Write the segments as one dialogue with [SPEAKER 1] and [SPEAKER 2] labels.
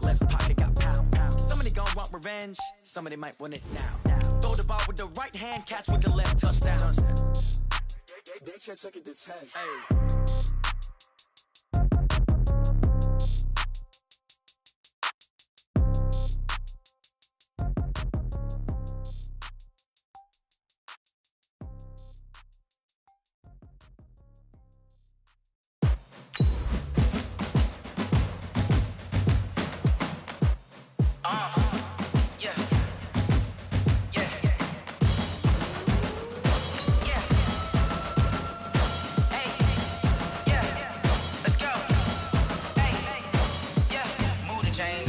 [SPEAKER 1] Left pocket got pound. Somebody gon' want revenge. Somebody might want it now. Throw the ball with the right hand, catch with the left, touchdown. They can't take it to 10. Hey.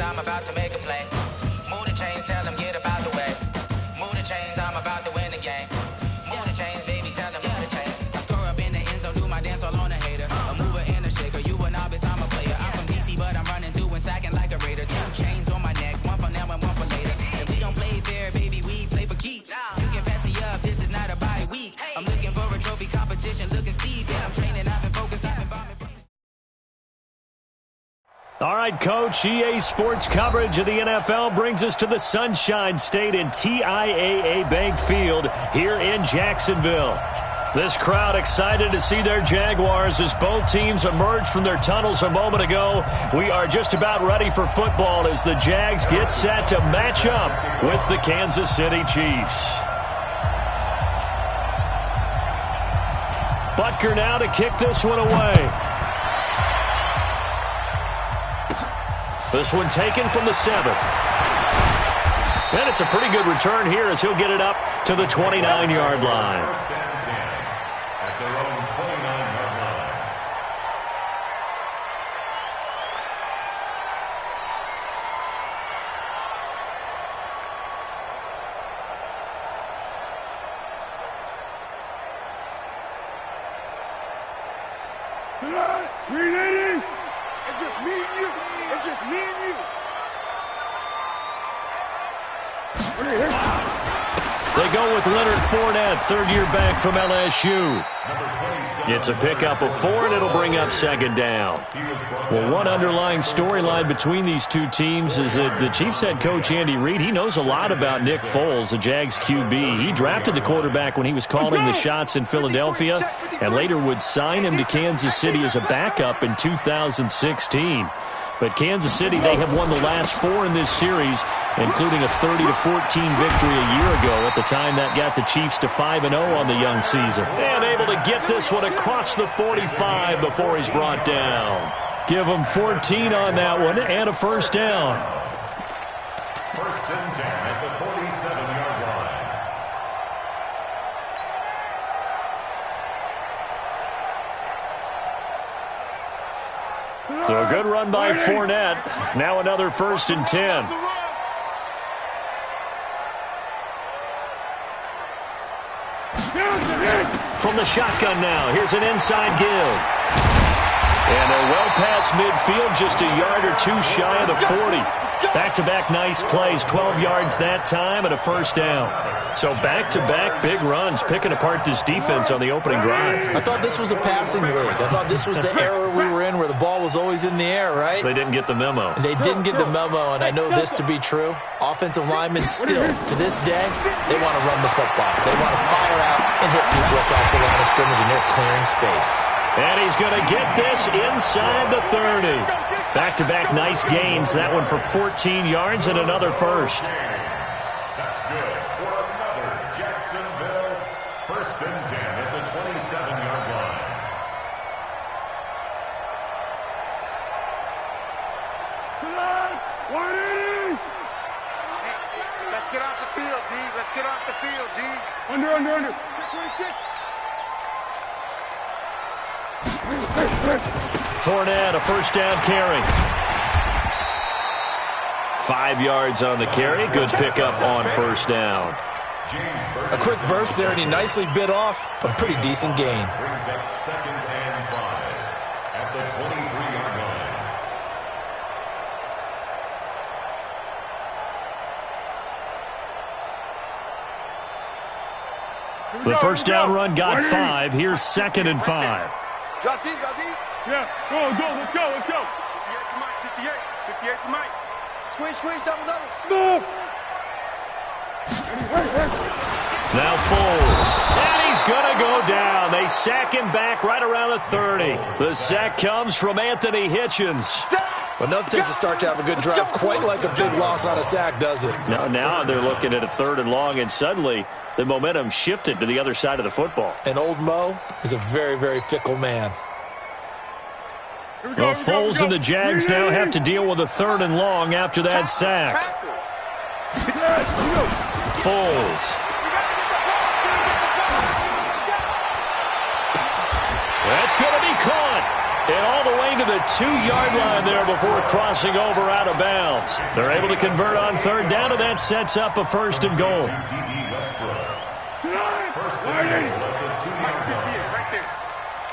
[SPEAKER 2] I'm about to make a play. Move the chains, tell them get about the way. Move the chains, I'm about to win the game. Move the chains, baby, tell them move the chains. I score up in the end zone, do my dance all on a hater. A mover and a shaker, you a novice, I'm a player. I'm from DC, but I'm running through and sacking like a raider. 2 chains on my neck, one for now and one for later. If we don't play fair, baby, we play for keeps. You can pass me up, this is not a bye week. I'm looking for a trophy competition, looking steep. Yeah, I'm training, I've been focused, I've been bombing.
[SPEAKER 3] All right, Coach, EA Sports coverage of the NFL brings us to the Sunshine State in TIAA Bank Field here in Jacksonville. This crowd excited to see their Jaguars as both teams emerged from their tunnels a moment ago. We are just about ready for football as the Jags get set to match up with the Kansas City Chiefs. Butker now to kick this one away. This one taken from the 7th. And it's a pretty good return here as he'll get it up to the 29-yard line.
[SPEAKER 4] First and 10 at their own 29-yard line.
[SPEAKER 5] It's just me and you. It's just me and you.
[SPEAKER 3] They go with Leonard Fournette, third-year back from LSU. It's a pickup of 4, and it'll bring up second down. Well, one underlying storyline between these two teams is that the Chiefs head coach Andy Reid, he knows a lot about Nick Foles, the Jags QB. He drafted the quarterback when he was calling the shots in Philadelphia and later would sign him to Kansas City as a backup in 2016. But Kansas City, they have won the last 4 in this series, including a 30-14 victory a year ago. At the time, that got the Chiefs to 5-0 on the young season. And able to get this one across the 45 before he's brought down. Give him 14 on that one and a first down.
[SPEAKER 4] First and 10 at the 47-yard line.
[SPEAKER 3] So a good run by Fournette. Now another first and 10. From the shotgun now, here's an inside give. And they're well past midfield, just a yard or 2 shy of the 40. Back-to-back nice plays, 12 yards that time and a first down. So back-to-back big runs, picking apart this defense on the opening drive.
[SPEAKER 6] I thought this was a passing league. I thought this was the era we were in where the ball was always in the air, right?
[SPEAKER 3] They didn't get the memo.
[SPEAKER 6] And they didn't get the memo, and I know this to be true. Offensive linemen still, to this day, they want to run the football. They want to fire out and hit people across the line of scrimmage, and they're clearing space.
[SPEAKER 3] And he's going to get this inside the 30. Back-to-back nice gains. That one for 14 yards and another first.
[SPEAKER 4] That's good for another Jacksonville first and 10 at the 27-yard line.
[SPEAKER 5] Let's get off the field, D. Let's get off the field, D. Under. 26.
[SPEAKER 3] Fournette, a first down carry. 5 yards on the carry. Good pickup on first down.
[SPEAKER 6] A quick burst there, and he nicely bit off a pretty decent gain.
[SPEAKER 4] Brings up second and 5 at the 23-yard line.
[SPEAKER 3] The first down run got 5. Here's second and 5.
[SPEAKER 5] Drop deep. Yeah, go, let's go. 58, come on, 58, 58 for Mike. Squeeze, squeeze, double, double.
[SPEAKER 7] Smoke!
[SPEAKER 3] Now Foles, and he's going to go down. They sack him back right around the 30. The sack comes from Anthony Hitchens.
[SPEAKER 6] But nothing takes a start to have a good drive quite like a big loss on a sack, does it?
[SPEAKER 3] Now they're looking at a 3rd and long, and suddenly the momentum shifted to the other side of the football.
[SPEAKER 6] And old Mo is a very, very fickle man.
[SPEAKER 3] Well, Foles and the Jags now have to deal with a 3rd and long after that sack. Foles. That's going to be caught. And all the way to the 2-yard line there before crossing over out of bounds. They're able to convert on 3rd down, and that sets up a 1st and goal.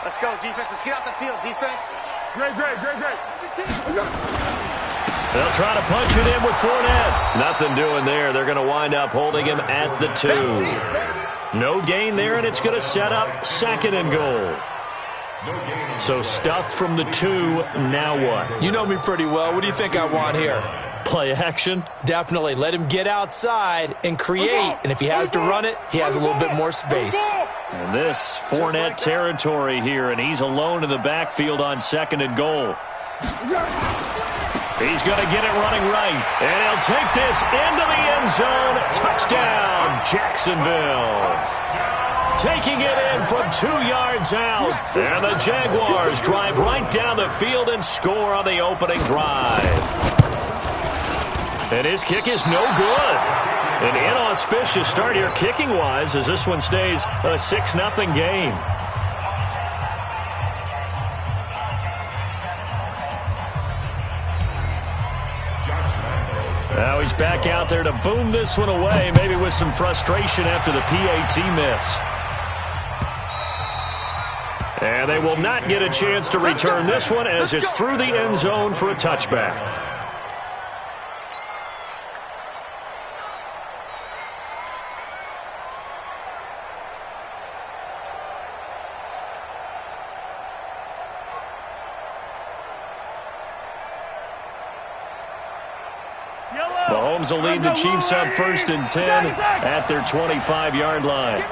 [SPEAKER 5] Let's go, defense. Let's get out the field, defense.
[SPEAKER 7] Great.
[SPEAKER 3] They'll try to punch it in with Fournette. Nothing doing there. They're going to wind up holding him at the 2. No gain there, and it's going to set up 2nd and goal. So stuffed from the 2, now what?
[SPEAKER 6] You know me pretty well. What do you think I want here?
[SPEAKER 3] Play action?
[SPEAKER 6] Definitely. Let him get outside and create. And if he has to run it, he has a little bit more space.
[SPEAKER 3] And this Fournette territory here, and he's alone in the backfield on 2nd and goal. He's going to get it running right. And he'll take this into the end zone. Touchdown, Jacksonville. Taking it in from 2 yards out. And the Jaguars drive right down the field and score on the opening drive. And his kick is no good. An inauspicious start here kicking-wise as this one stays a 6-0 game. Now he's back out there to boom this one away, maybe with some frustration after the PAT miss. And they will not get a chance to return this one as it's through the end zone for a touchback. Mahomes will lead the Chiefs up 1st and 10 at their 25-yard line.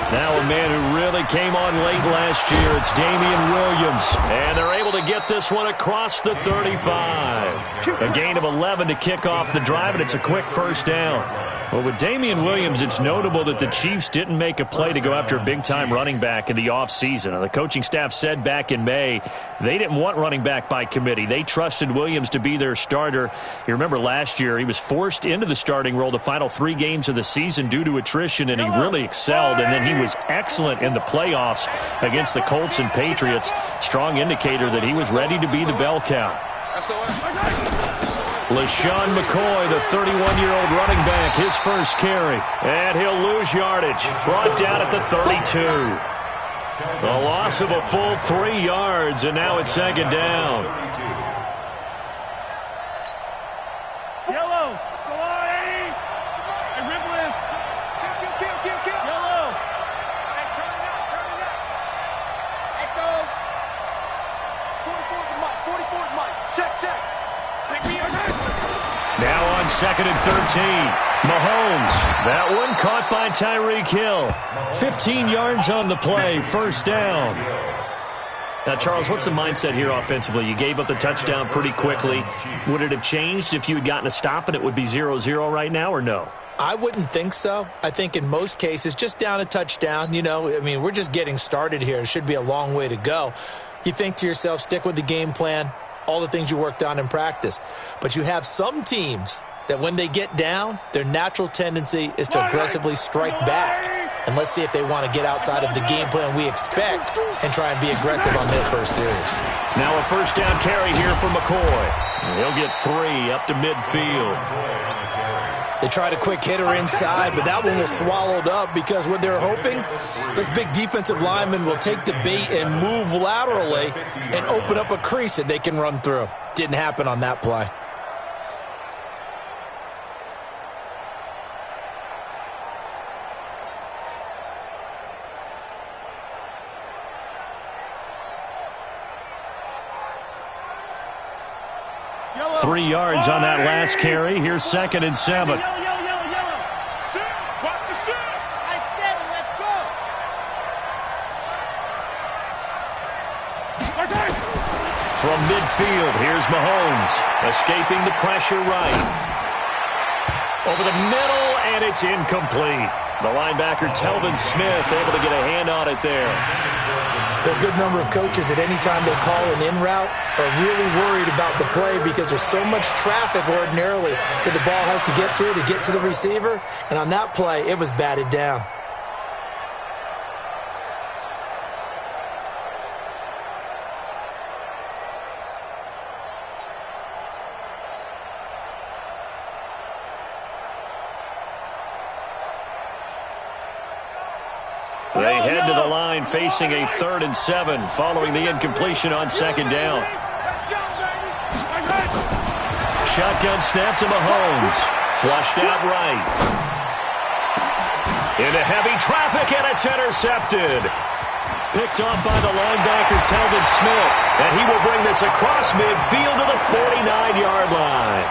[SPEAKER 3] Now a man who really came on late last year, it's Damian Williams. And they're able to get this one across the 35. A gain of 11 to kick off the drive, and it's a quick 1st down. Well, with Damian Williams, it's notable that the Chiefs didn't make a play to go after a big-time running back in the offseason. The coaching staff said back in May they didn't want running back by committee. They trusted Williams to be their starter. You remember last year he was forced into the starting role the final 3 games of the season due to attrition, and he really excelled. And then he was excellent in the playoffs against the Colts and Patriots. Strong indicator that he was ready to be the bell cow. LaShawn McCoy, the 31-year-old running back, his first carry. And he'll lose yardage. Brought down at the 32. A loss of a full 3 yards, and now it's 2nd down.
[SPEAKER 7] Yellow. Go on, Eddie. Hey, ribble him. Kill. Yellow.
[SPEAKER 5] Hey, turn it up. Hey, go. 44 for Mike. 44 for Mike. Check.
[SPEAKER 3] Now on 2nd and 13. Mahomes. That one caught by Tyreek Hill. 15 yards on the play. 1st down. Now, Charles, what's the mindset here offensively? You gave up the touchdown pretty quickly. Would it have changed if you had gotten a stop and it would be 0-0 right now, or no?
[SPEAKER 6] I wouldn't think so. I think in most cases, just down a touchdown, we're just getting started here. It should be a long way to go. You think to yourself, stick with the game plan, all the things you worked on in practice. But you have some teams that when they get down, their natural tendency is to aggressively strike back. And let's see if they want to get outside of the game plan we expect and try and be aggressive on their first series.
[SPEAKER 3] Now a 1st down carry here for McCoy. He'll get 3 up to midfield.
[SPEAKER 6] They tried a quick hitter inside, but that one was swallowed up because what they're hoping, those big defensive linemen will take the bait and move laterally and open up a crease that they can run through. Didn't happen on that play.
[SPEAKER 3] 3 yards on that last carry. Here's 2nd and 7. From midfield, here's Mahomes, escaping the pressure right. Over the middle, and it's incomplete. The linebacker, Telvin Smith, able to get a hand on it there.
[SPEAKER 6] There are a good number of coaches at any time they call an in route are really worried about the play because there's so much traffic ordinarily that the ball has to get through to get to the receiver. And on that play, it was batted down.
[SPEAKER 3] They head to the line facing a 3rd and 7 following the incompletion on 2nd down. Shotgun snap to Mahomes. Flushed out right. Into heavy traffic, and it's intercepted. Picked off by the linebacker, Telvin Smith. And he will bring this across midfield to the 49-yard line.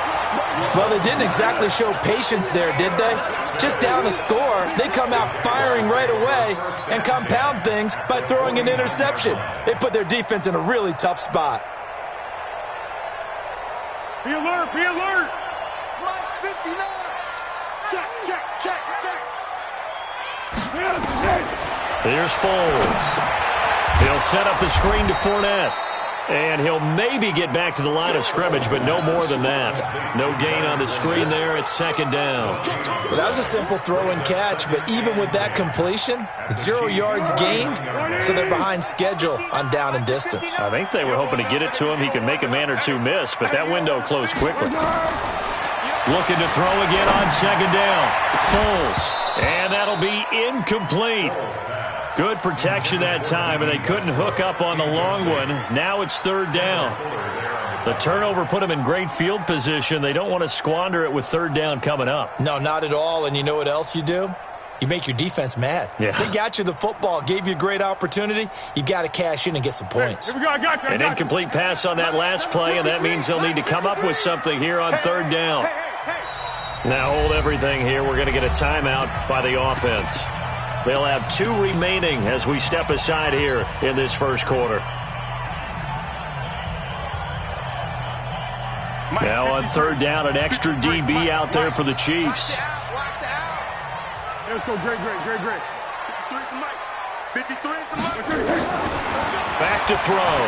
[SPEAKER 6] Well, they didn't exactly show patience there, did they? Just down a score, they come out firing right away and compound things by throwing an interception. They put their defense in a really tough spot.
[SPEAKER 7] Be alert, be alert.
[SPEAKER 5] Line 59. Check, check, check, check.
[SPEAKER 3] Here's Foles. He'll set up the screen to Fournette. And he'll maybe get back to the line of scrimmage, but no more than that. No gain on the screen there. It's 2nd down.
[SPEAKER 6] Well, that was a simple throw and catch, but even with that completion, 0 yards gained, so they're behind schedule on down and distance.
[SPEAKER 3] I think they were hoping to get it to him. He could make a man or two miss, but that window closed quickly. Looking to throw again on 2nd down. Foles. And that'll be incomplete. Good protection that time, and they couldn't hook up on the long one. Now it's 3rd down. The turnover put them in great field position. They don't want to squander it with 3rd down coming up.
[SPEAKER 6] No, not at all. And you know what else you do? You make your defense mad.
[SPEAKER 3] Yeah.
[SPEAKER 6] They got you the football, gave you a great opportunity. You got to cash in and get some points.
[SPEAKER 7] Here we go, I got you.
[SPEAKER 3] An incomplete pass on that last play, and that means they'll need to come up with something here on 3rd down. Now hold everything here. We're going to get a timeout by the offense. They'll have 2 remaining as we step aside here in this first quarter. Now on 3rd down, an extra DB out there for the Chiefs.
[SPEAKER 7] Let's go, great.
[SPEAKER 5] 53 to Mike. 53 to Mike.
[SPEAKER 3] Back to throw.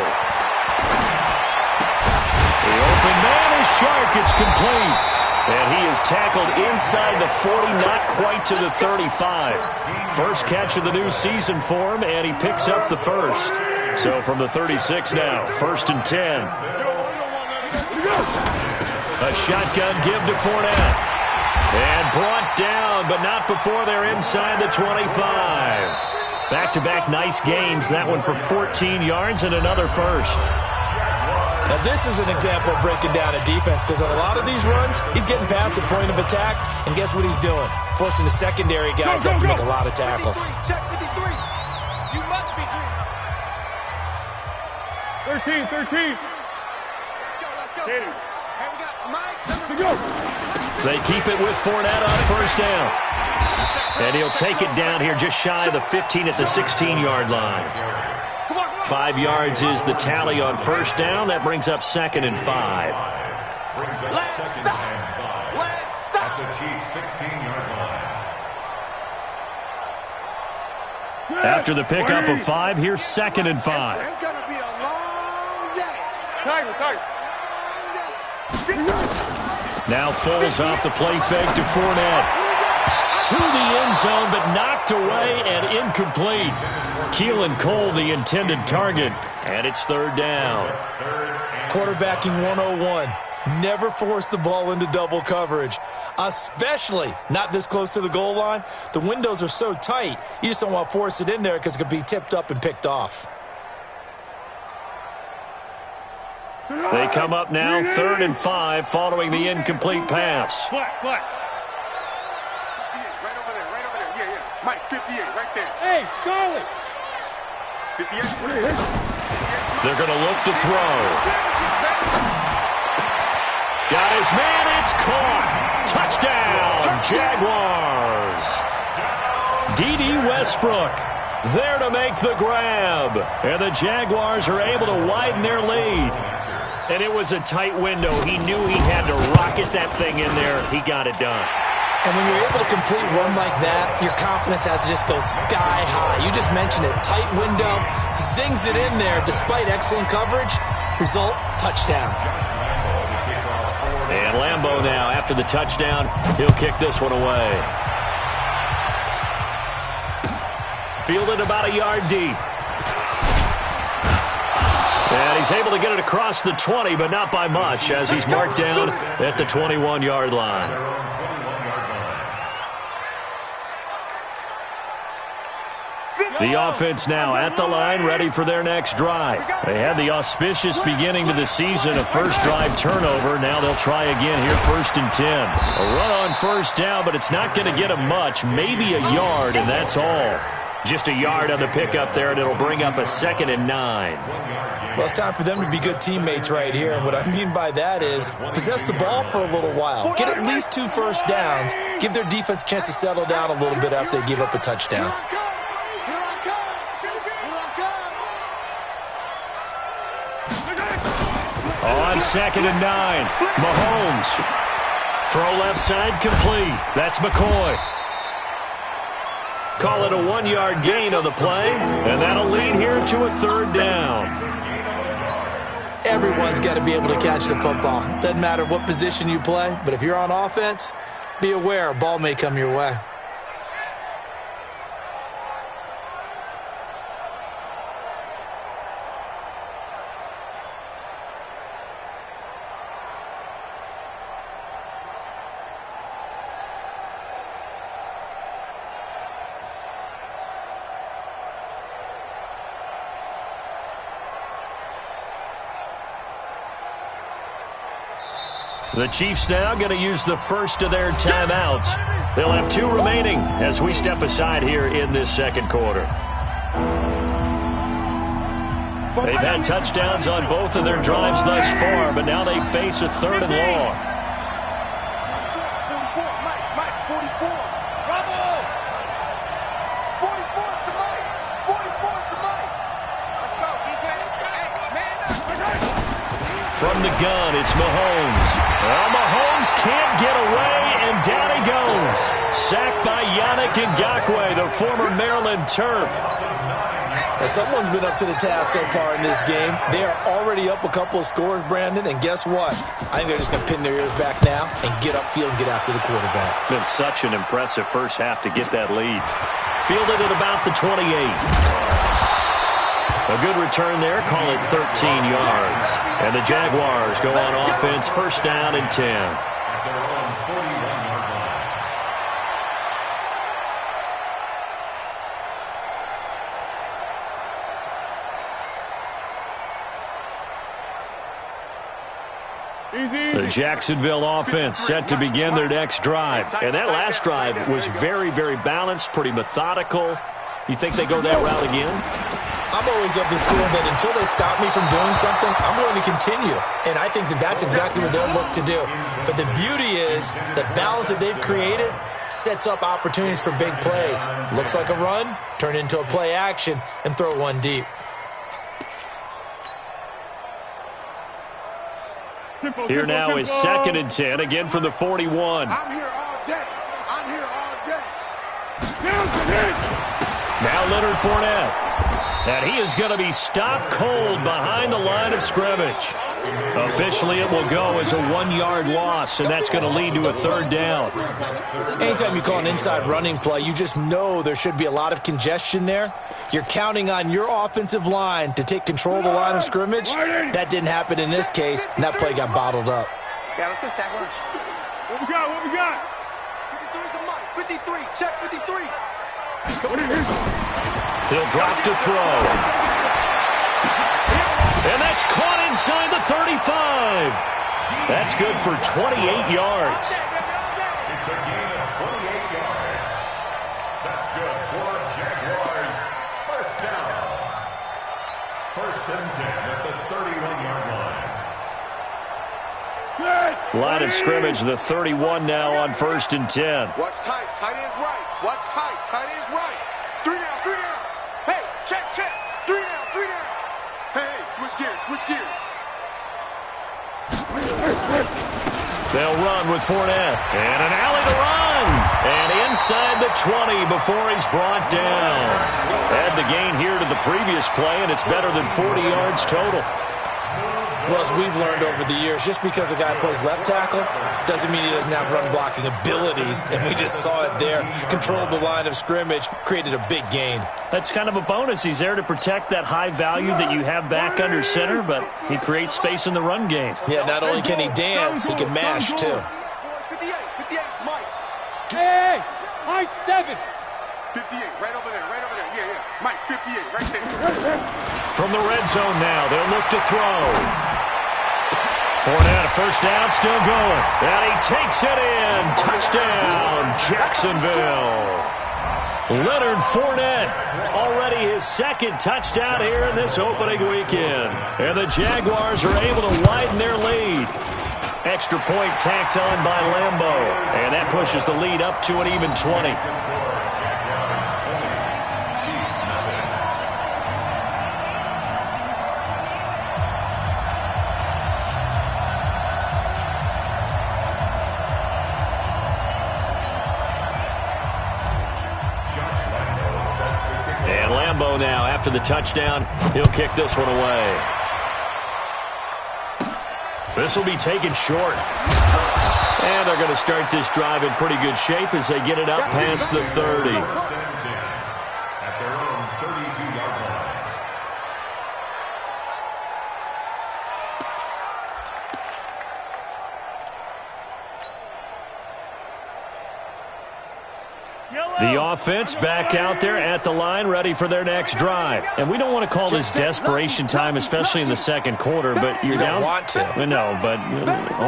[SPEAKER 3] The open man is Shark. It's complete. And he is tackled inside the 40, not quite to the 35. First catch of the new season for him, and he picks up the first. So from the 36 now, 1st and 10. A shotgun give to Fournette. And brought down, but not before they're inside the 25. Back-to-back nice gains. That one for 14 yards and another first.
[SPEAKER 6] Now, this is an example of breaking down a defense because on a lot of these runs, he's getting past the point of attack, and guess what he's doing? Forcing the secondary guys to have to make a lot of tackles.
[SPEAKER 5] Check 53. You must be dreaming.
[SPEAKER 7] 13.
[SPEAKER 5] Let's go.
[SPEAKER 7] Hey.
[SPEAKER 5] And we got Mike.
[SPEAKER 7] Let's go.
[SPEAKER 3] They keep it with Fournette on 1st down. And he'll take it down here just shy of the 15 at the 16-yard line. 5 yards is the tally on 1st down. That brings up 2nd and 5.
[SPEAKER 4] Brings up 2nd and 5 at the Chiefs' 16-yard line.
[SPEAKER 3] After the pickup of 5, here's 2nd and 5.
[SPEAKER 5] It's going to be a long day.
[SPEAKER 7] Tiger.
[SPEAKER 3] Now Foles off the play fake to Fournette. To the end zone, but knocked away and incomplete. Keelan Cole, the intended target, and it's 3rd down.
[SPEAKER 6] Quarterbacking 101. Never force the ball into double coverage, especially not this close to the goal line. The windows are so tight, you just don't want to force it in there because it could be tipped up and picked off.
[SPEAKER 3] They come up now, 3rd and 5, following the incomplete pass.
[SPEAKER 7] Flat.
[SPEAKER 5] Right over there. Yeah. Mike, 58, right there.
[SPEAKER 7] Hey, Charlie.
[SPEAKER 5] 58.
[SPEAKER 3] They're going to look to throw. Got his man. It's caught. Touchdown, Jaguars. D.D. Westbrook there to make the grab. And the Jaguars are able to widen their lead. And it was a tight window. He knew he had to rocket that thing in there. He got it done.
[SPEAKER 6] And when you're able to complete one like that, your confidence has to just go sky high. You just mentioned it. Tight window, zings it in there despite excellent coverage. Result, touchdown.
[SPEAKER 3] And Lambeau now, after the touchdown, he'll kick this one away. Fielded about a yard deep. And he's able to get it across the 20, but not by much, as he's marked down at the 21-yard line. The offense now at the line, ready for their next drive. They had the auspicious beginning to the season, a first drive turnover. Now they'll try again here, 1st and 10. A run on first down, but it's not going to get them much, maybe a yard, and that's all. Just a yard on the pickup there, and it'll bring up a 2nd and 9.
[SPEAKER 6] Well, it's time for them to be good teammates right here. And what I mean by that is possess the ball for a little while. Get at least 2 first downs. Give their defense a chance to settle down a little bit after they give up a touchdown.
[SPEAKER 3] On 2nd and 9, Mahomes. Throw left side complete. That's McCoy. Call it a 1-yard gain on the play, and that'll lead here to a 3rd down.
[SPEAKER 6] Everyone's got to be able to catch the football. Doesn't matter what position you play, but if you're on offense, be aware a ball may come your way.
[SPEAKER 3] The Chiefs now going to use the first of their timeouts. They'll have 2 remaining as we step aside here in this 2nd quarter. They've had touchdowns on both of their drives thus far, but now they face a 3rd and long.
[SPEAKER 5] Mike, 44. Bravo! 44 to Mike. 44 to Mike. Let's go, defense. Hey, man up.
[SPEAKER 3] From the gun, it's Mahomes. Well, Mahomes can't get away, and down he goes. Sacked by Yannick Ngakoue, the former Maryland Terp.
[SPEAKER 6] Now, someone's been up to the task so far in this game. They are already up a couple of scores, Brandon, and guess what? I think they're just going to pin their ears back now and get upfield and get after the quarterback.
[SPEAKER 3] Been such an impressive first half to get that lead. Fielded at about the 28. A good return there, call it 13 yards. And the Jaguars go on offense, 1st down and 10. The Jacksonville offense set to begin their next drive. And that last drive was very, very balanced, pretty methodical. You think they go that route again?
[SPEAKER 6] I'm always of the school that until they stop me from doing something, I'm going to continue. And I think that that's exactly what they'll look to do. But the beauty is the balance that they've created sets up opportunities for big plays. Looks like a run, turn into a play action, and throw one deep.
[SPEAKER 3] Here now is 2nd and 10, again from the 41.
[SPEAKER 5] I'm here all day. I'm here all day.
[SPEAKER 3] Now Leonard Fournette. And he is going to be stopped cold behind the line of scrimmage. Officially, it will go as a 1-yard loss, and that's going to lead to a 3rd down.
[SPEAKER 6] Anytime you call an inside running play, you just know there should be a lot of congestion there. You're counting on your offensive line to take control of the line of scrimmage. That didn't happen in this case, and that play got bottled up.
[SPEAKER 5] Yeah, let's go sack lunch.
[SPEAKER 7] What we got?
[SPEAKER 5] 53's the mic. 53. Check 53.
[SPEAKER 3] He'll drop to throw. And that's caught inside the 35. That's good for 28 yards.
[SPEAKER 4] It's a gain of 28 yards. That's good for Jaguars. 1st down. 1st and 10 at the 31-yard line.
[SPEAKER 3] Line of scrimmage, the 31 now on 1st and 10.
[SPEAKER 5] Watch tight. Tight end's right. Watch tight. Tight end's right. 3 down. 3 down. Hey, check. 3 down. 3 down. Hey, switch gears. Switch gears.
[SPEAKER 3] They'll run with Fournette. And an alley to run. And inside the 20 before he's brought down. Add the gain here to the previous play, and it's better than 40 yards total.
[SPEAKER 6] Well, as we've learned over the years, just because a guy plays left tackle doesn't mean he doesn't have run-blocking abilities, and we just saw it there. Controlled the line of scrimmage, created a big gain.
[SPEAKER 3] That's kind of a bonus. He's there to protect that high value that you have back under center, but he creates space in the run game.
[SPEAKER 6] Yeah, not only can he dance, he can mash, too.
[SPEAKER 5] 58, Mike.
[SPEAKER 7] Hey, high 7.
[SPEAKER 5] 58, right over there. Yeah. Mike, 58, right there.
[SPEAKER 3] From the red zone now, they'll look to throw. Fournette, a first down, still going. And he takes it in. Touchdown, Jacksonville. Leonard Fournette, already his second touchdown here in this opening weekend. And the Jaguars are able to widen their lead. Extra point tacked on by Lambo. And that pushes the lead up to an even 20. And Lambo now, after the touchdown, he'll kick this one away. This will be taken short. And they're going to start this drive in pretty good shape as they get it up past the 30.
[SPEAKER 4] At their own 32-yard line.
[SPEAKER 3] The offense back out there at the line, ready for their next drive. And we don't want to call this desperation time, especially in the second quarter, but you're down.
[SPEAKER 6] You don't want to.
[SPEAKER 3] No, but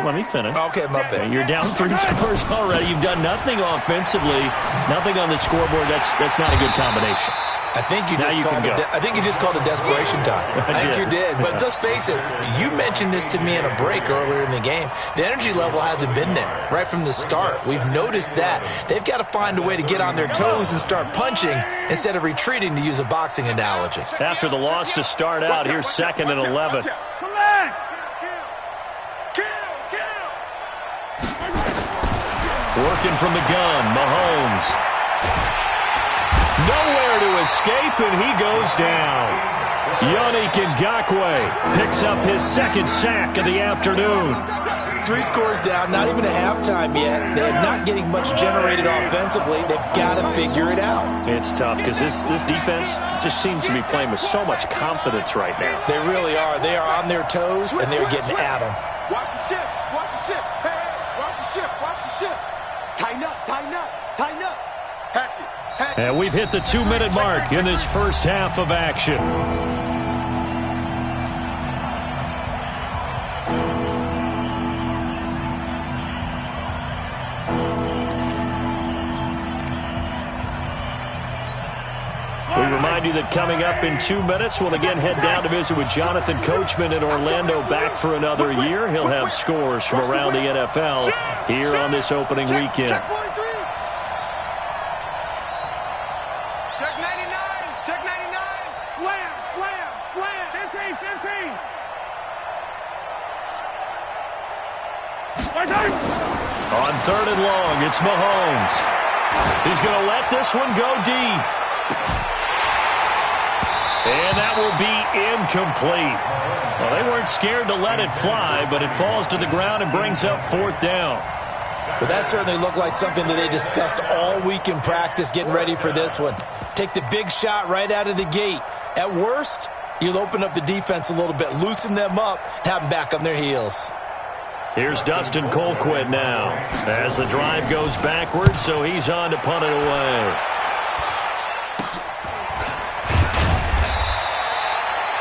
[SPEAKER 3] let me finish.
[SPEAKER 6] Okay, my bad.
[SPEAKER 3] You're down 3 scores already. You've done nothing offensively, nothing on the scoreboard. That's not a good combination.
[SPEAKER 6] I think you just called it desperation time. I think you did. But let's face it, you mentioned this to me in a break earlier in the game. The energy level hasn't been there right from the start. We've noticed that. They've got to find a way to get on their toes and start punching instead of retreating, to use a boxing analogy.
[SPEAKER 3] After the loss to start out, here's 2nd and 11. Working from the gun, Mahomes. Nowhere to escape, and he goes down. Yannick Ngakoue picks up his second sack of the afternoon.
[SPEAKER 6] 3 scores down, not even a halftime yet. They're not getting much generated offensively. They've got to figure it out.
[SPEAKER 3] It's tough because this defense just seems to be playing with so much confidence right now.
[SPEAKER 6] They really are. They are on their toes, and they're getting at them.
[SPEAKER 5] Watch the shift. Hey, watch the shift. Tighten up. Hatch it.
[SPEAKER 3] And we've hit the 2-minute mark in this first half of action. We remind you that coming up in 2 minutes, we'll again head down to visit with Jonathan Coachman in Orlando, back for another year. He'll have scores from around the NFL here on this opening weekend. On 3rd and long, it's Mahomes. He's going to let this one go deep. And that will be incomplete. Well, they weren't scared to let it fly, but it falls to the ground and brings up 4th down.
[SPEAKER 6] Well, that certainly looked like something that they discussed all week in practice, getting ready for this one. Take the big shot right out of the gate. At worst, you'll open up the defense a little bit, loosen them up, have them back on their heels.
[SPEAKER 3] Here's Dustin Colquitt now as the drive goes backwards, so he's on to punt it away.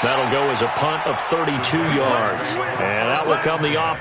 [SPEAKER 3] That'll go as a punt of 32 yards. And that will come the off.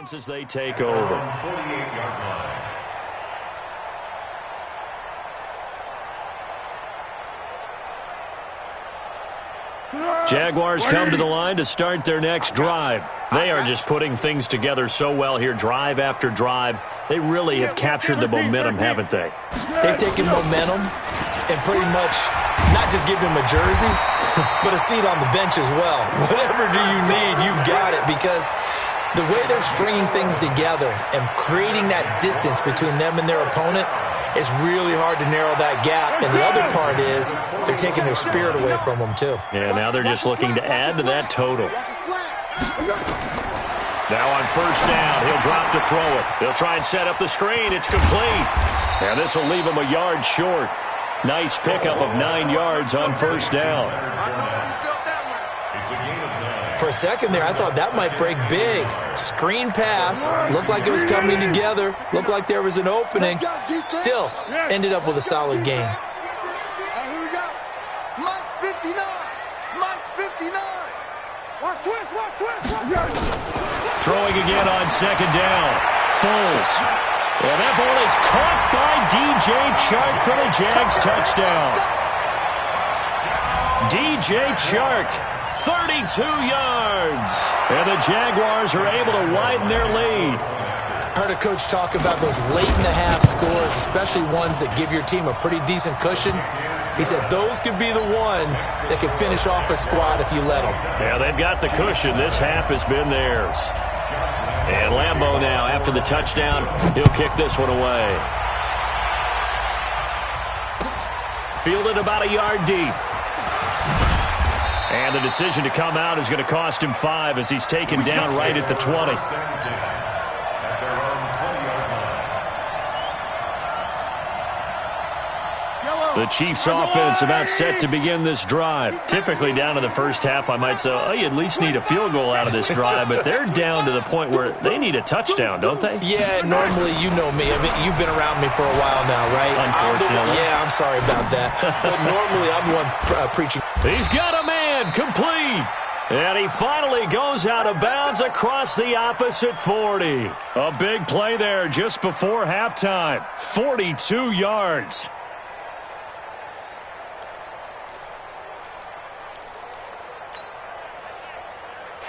[SPEAKER 3] As they take over.
[SPEAKER 4] 48-yard line.
[SPEAKER 3] Jaguars come to the line to start their next drive. They are just putting things together so well here, drive after drive. They really have captured the momentum, haven't they?
[SPEAKER 6] They've taken momentum and pretty much not just given him a jersey, but a seat on the bench as well. Whatever do you need, you've got it, because the way they're stringing things together and creating that distance between them and their opponent, it's really hard to narrow that gap. And the other part is they're taking their spirit away from them, too.
[SPEAKER 3] Yeah, now they're just looking to add to that total. Now on first down, he'll drop to throw it. They'll try and set up the screen. It's complete. Now this will leave him a yard short. Nice pickup of 9 yards on first down.
[SPEAKER 4] It's a gain of 9.
[SPEAKER 6] For a second there, I thought that might break big. Screen pass. Looked like it was coming together. Looked like there was an opening. Still, ended up with a solid gain.
[SPEAKER 5] Here we go. Mike's 59. Mike's 59. Watch twist, watch twist.
[SPEAKER 3] Throwing again on second down. Foles. And that ball is caught by DJ Chark for the Jags touchdown. DJ Chark, 32 yards. And the Jaguars are able to widen their lead.
[SPEAKER 6] Heard a coach talk about those late-in-the-half scores, especially ones that give your team a pretty decent cushion. He said those could be the ones that can finish off a squad if you let them.
[SPEAKER 3] Yeah, they've got the cushion. This half has been theirs. And Lambeau now, after the touchdown, he'll kick this one away. Fielded about a yard deep. And the decision to come out is going to cost him 5 as he's taken down right at the 20. The Chiefs offense about set to begin this drive. Typically down to the first half, I might say, oh, you at least need a field goal out of this drive, but they're down to the point where they need a touchdown, don't they?
[SPEAKER 6] Yeah, normally, you know me. I mean, you've been around me for a while now, right?
[SPEAKER 3] Unfortunately.
[SPEAKER 6] I'm sorry about that. But normally, I'm the one preaching.
[SPEAKER 3] He's got a man, complete. And he finally goes out of bounds across the opposite 40. A big play there just before halftime. 42 yards.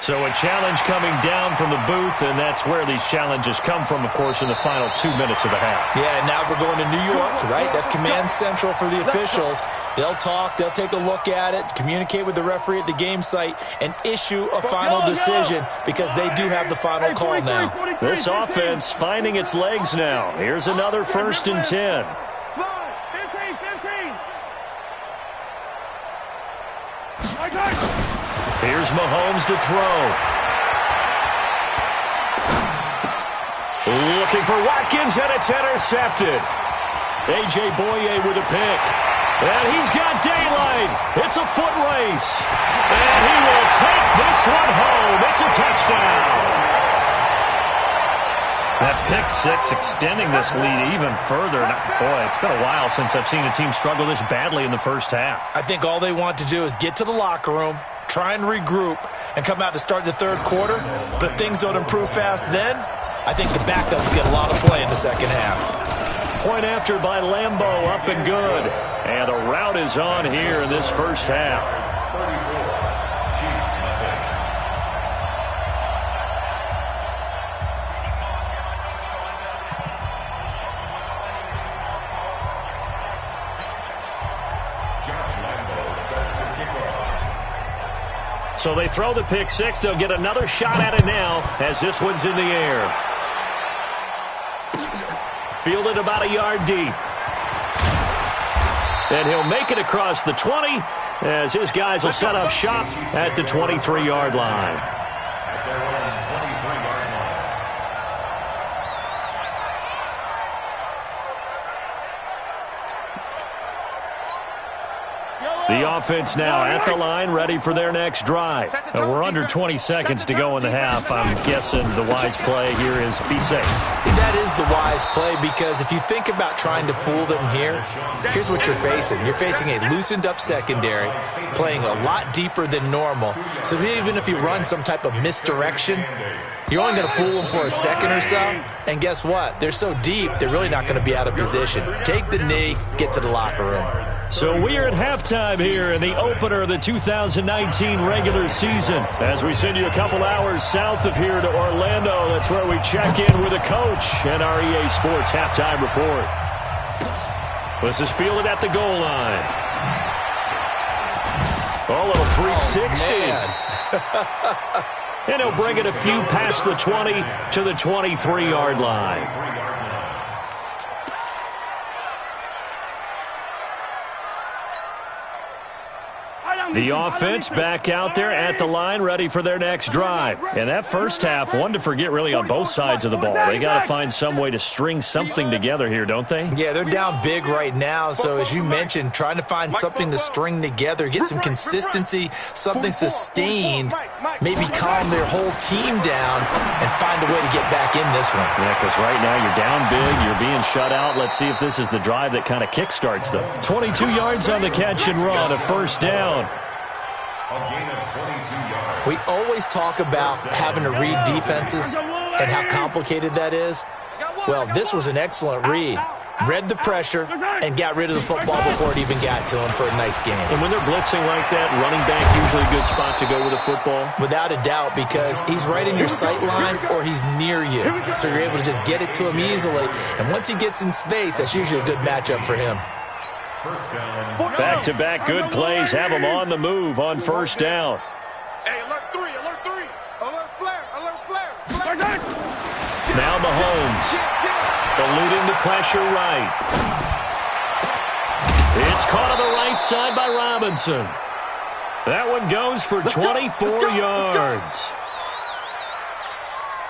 [SPEAKER 3] So a challenge coming down from the booth, and that's where these challenges come from, of course, in the final 2 minutes of the half.
[SPEAKER 6] Yeah, now we're going to New York, right? That's command central for the officials. They'll talk, they'll take a look at it, communicate with the referee at the game site, and issue a final decision because they do have the final call now.
[SPEAKER 3] This offense finding its legs now. Here's another 1st and 10.
[SPEAKER 7] 15.
[SPEAKER 3] Here's Mahomes to throw. Looking for Watkins, and it's intercepted. A.J. Boye with a pick. And he's got daylight. It's a foot race. And he will take this one home. It's a touchdown. That pick six extending this lead even further. Boy, it's been a while since I've seen a team struggle this badly in the first half.
[SPEAKER 6] I think all they want to do is get to the locker room, try and regroup, and come out to start the third quarter. But if things don't improve fast then, I think the backups get a lot of play in the second half.
[SPEAKER 3] Point after by Lambeau, up and good. And the route is on here in this first half. So they throw the pick six. They'll get another shot at it now as this one's in the air. Fielded about a yard deep. And he'll make it across the 20 as his guys will set up shop at the 23-yard line. The offense now at the line, ready for their next drive. We're under 20 seconds to go in the half. I'm guessing the wise play here is be safe.
[SPEAKER 6] That is the wise play because if you think about trying to fool them here, here's what you're facing. You're facing a loosened up secondary, playing a lot deeper than normal. So even if you run some type of misdirection, You're only going to fool them for a second or so, and guess what? They're so deep, they're really not going to be out of position. Take the knee, get to the locker room.
[SPEAKER 3] So we are at halftime here in the opener of the 2019 regular season. As we send you a couple hours south of here to Orlando, that's where we check in with the coach and our EA Sports halftime report. This is fielded at the goal line. Oh, a little 360. And he'll bring it a few past the 20 to the 23-yard line. The offense back out there at the line, ready for their next drive. And that first half, one to forget really on both sides of the ball. They got to find some way to string something together here, don't they?
[SPEAKER 6] Yeah, they're down big right now. So as you mentioned, trying to find something to string together, get some consistency, something sustained, maybe calm their whole team down and find a way to get back in this one.
[SPEAKER 3] Yeah, because right now you're down big, you're being shut out. Let's see if this is the drive that kind of kickstarts them. 22 yards on the catch and run, a first down.
[SPEAKER 6] We always talk about having to read defenses and how complicated that is. Well, this was an excellent read. Read the pressure and got rid of the football before it even got to him for a nice game.
[SPEAKER 3] And when they're blitzing like that, running back usually a good spot to go with the football?
[SPEAKER 6] Without a doubt, because he's right in your sight line or he's near you. So you're able to just get it to him easily. And once he gets in space, that's usually a good matchup for him.
[SPEAKER 3] Back-to-back good plays have him on the move on first down.
[SPEAKER 5] Hey, alert three, alert flare.
[SPEAKER 3] Now Mahomes, eluding the pressure right. It's caught on the right side by Robinson. That one goes for 24 yards.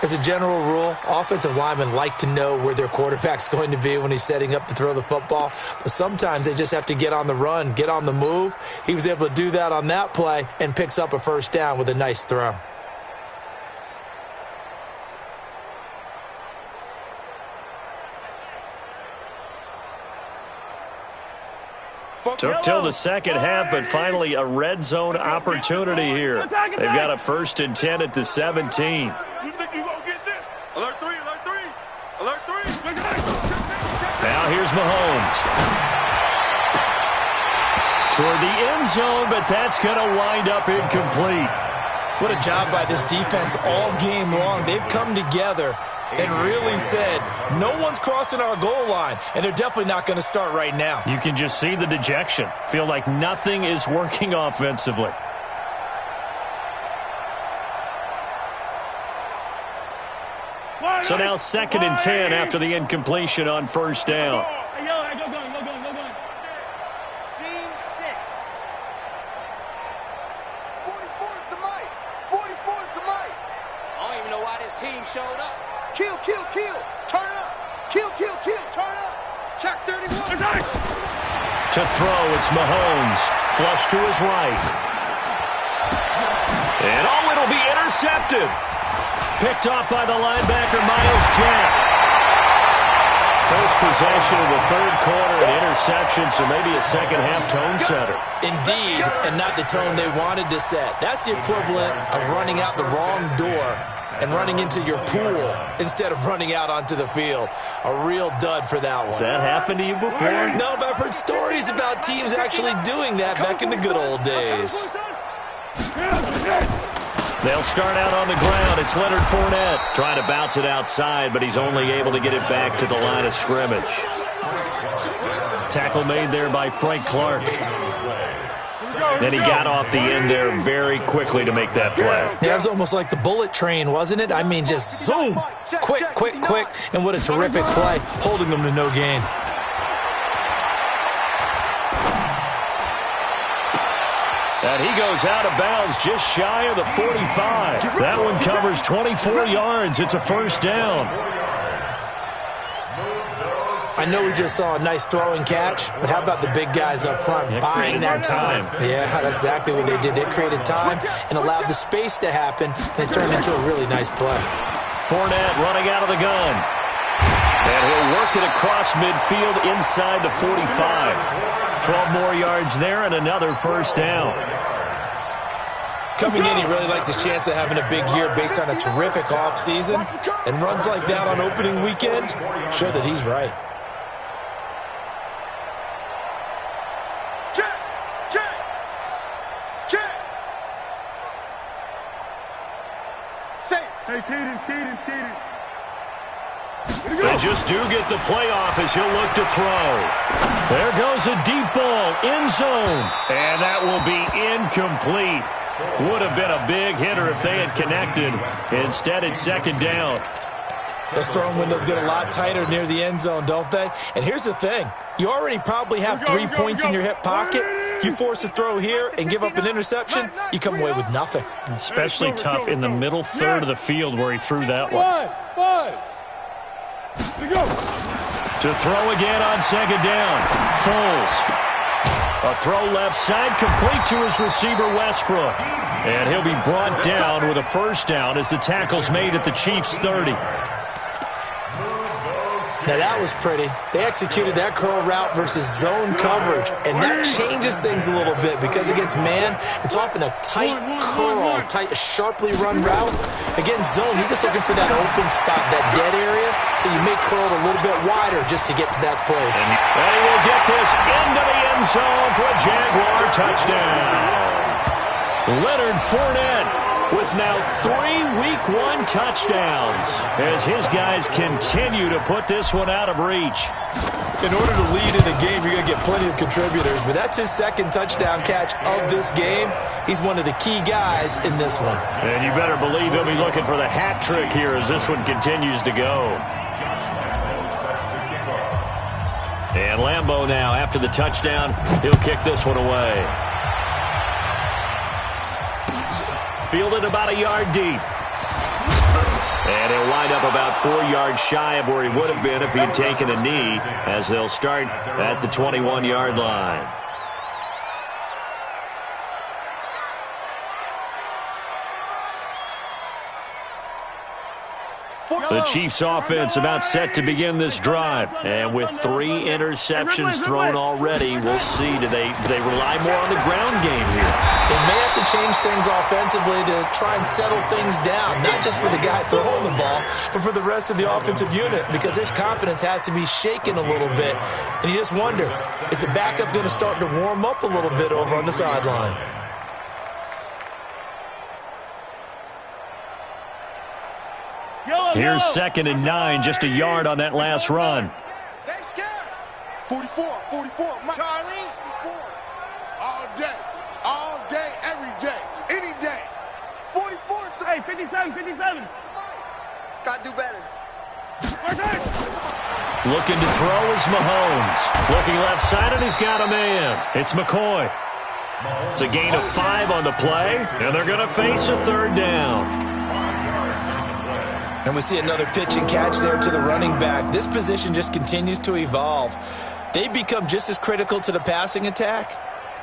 [SPEAKER 6] As a general rule, offensive linemen like to know where their quarterback's going to be when he's setting up to throw the football. But sometimes they just have to get on the run, get on the move. He was able to do that on that play and picks up a first down with a nice throw.
[SPEAKER 3] Took till the second half, but finally a red zone opportunity here. They've got a 1st and 10 at the 17. Now here's Mahomes. Toward the end zone, but that's going to wind up incomplete.
[SPEAKER 6] What a job by this defense all game long. They've come together and really said, no one's crossing our goal line, and they're definitely not going to start right now.
[SPEAKER 3] You can just see the dejection. Feel like nothing is working offensively. So now 2nd and 10 after the incompletion on first down.
[SPEAKER 7] Go going.
[SPEAKER 5] Scene 6. 44's the mic. 44's the mic.
[SPEAKER 8] I don't even know why this team showed up.
[SPEAKER 5] Kill. Turn up. Kill. Turn up. Check 31.
[SPEAKER 3] To throw, it's Mahomes. Flush to his right. And it'll be intercepted. Picked off by the linebacker, Miles Jack. First possession of the third quarter, an interception, so maybe a second-half tone setter.
[SPEAKER 6] Indeed, and not the tone they wanted to set. That's the equivalent of running out the wrong door and running into your pool instead of running out onto the field. A real dud for that one.
[SPEAKER 3] Has that happened to you before?
[SPEAKER 6] No, but I've heard stories about teams actually doing that back in the good old days.
[SPEAKER 3] They'll start out on the ground. It's Leonard Fournette trying to bounce it outside, but he's only able to get it back to the line of scrimmage. Tackle made there by Frank Clark. Then he got off the end there very quickly to make that play.
[SPEAKER 6] Yeah, it was almost like the bullet train, wasn't it? I mean, just zoom, quick, and what a terrific play, holding them to no gain.
[SPEAKER 3] And he goes out of bounds just shy of the 45. That one covers 24 yards. It's a first down.
[SPEAKER 6] I know we just saw a nice throwing catch, but how about the big guys up front buying that time? Yeah, that's exactly what they did. They created time and allowed the space to happen, and it turned into a really nice play.
[SPEAKER 3] Fournette running out of the gun. And he'll work it across midfield inside the 45. 12 more yards there and another first down.
[SPEAKER 6] Coming in, he really liked his chance of having a big year based on a terrific offseason, and runs like that on opening weekend show that he's right.
[SPEAKER 7] Hey, Keaton.
[SPEAKER 3] They just do get the playoff as he'll look to throw. There goes a deep ball, end zone, and that will be incomplete. Would have been a big hitter if they had connected. Instead, it's second down.
[SPEAKER 6] Those throwing windows get a lot tighter near the end zone, don't they? And here's the thing. You already probably have 3 points in your hip pocket. You force a throw here and give up an interception, you come away with nothing.
[SPEAKER 3] Especially tough in the middle third of the field where he threw that one. To throw again on second down. Foles. A throw left side, complete to his receiver, Westbrook. And he'll be brought down with a first down as the tackle's made at the Chiefs' 30.
[SPEAKER 6] Now that was pretty. They executed that curl route versus zone coverage, and that changes things a little bit because against man, it's often a tight curl, sharply run route. Against zone, you're just looking for that open spot, that dead area, so you may curl it a little bit wider just to get to that place.
[SPEAKER 3] And he will get this into the end zone for a Jaguar touchdown. Leonard Fournette with now 3 Week 1 touchdowns as his guys continue to put this one out of reach.
[SPEAKER 6] In order to lead in a game, you're going to get plenty of contributors, but that's his second touchdown catch of this game. He's one of the key guys in this one.
[SPEAKER 3] And you better believe he'll be looking for the hat trick here as this one continues to go. And Lambeau now, after the touchdown, he'll kick this one away. Fielded about a yard deep. And he'll wind up about 4 yards shy of where he would have been if he had taken a knee, as they'll start at the 21-yard line. The Chiefs offense about set to begin this drive. And with 3 interceptions thrown already, we'll see. Do they rely more on the ground game here?
[SPEAKER 6] They may have to change things offensively to try and settle things down, not just for the guy throwing the ball, but for the rest of the offensive unit, because his confidence has to be shaken a little bit. And you just wonder, is the backup going to start to warm up a little bit over on the sideline?
[SPEAKER 3] Here's 2nd and 9, just a yard on that last run.
[SPEAKER 5] 44, Charlie. All day, every day, any day. 44.
[SPEAKER 7] Hey, 57.
[SPEAKER 5] Gotta do better.
[SPEAKER 3] Looking to throw is Mahomes. Looking left side, and he's got a man. It's McCoy. It's a gain of 5 on the play, and they're going to face a 3rd down.
[SPEAKER 6] And we see another pitch and catch there to the running back. This position just continues to evolve. They become just as critical to the passing attack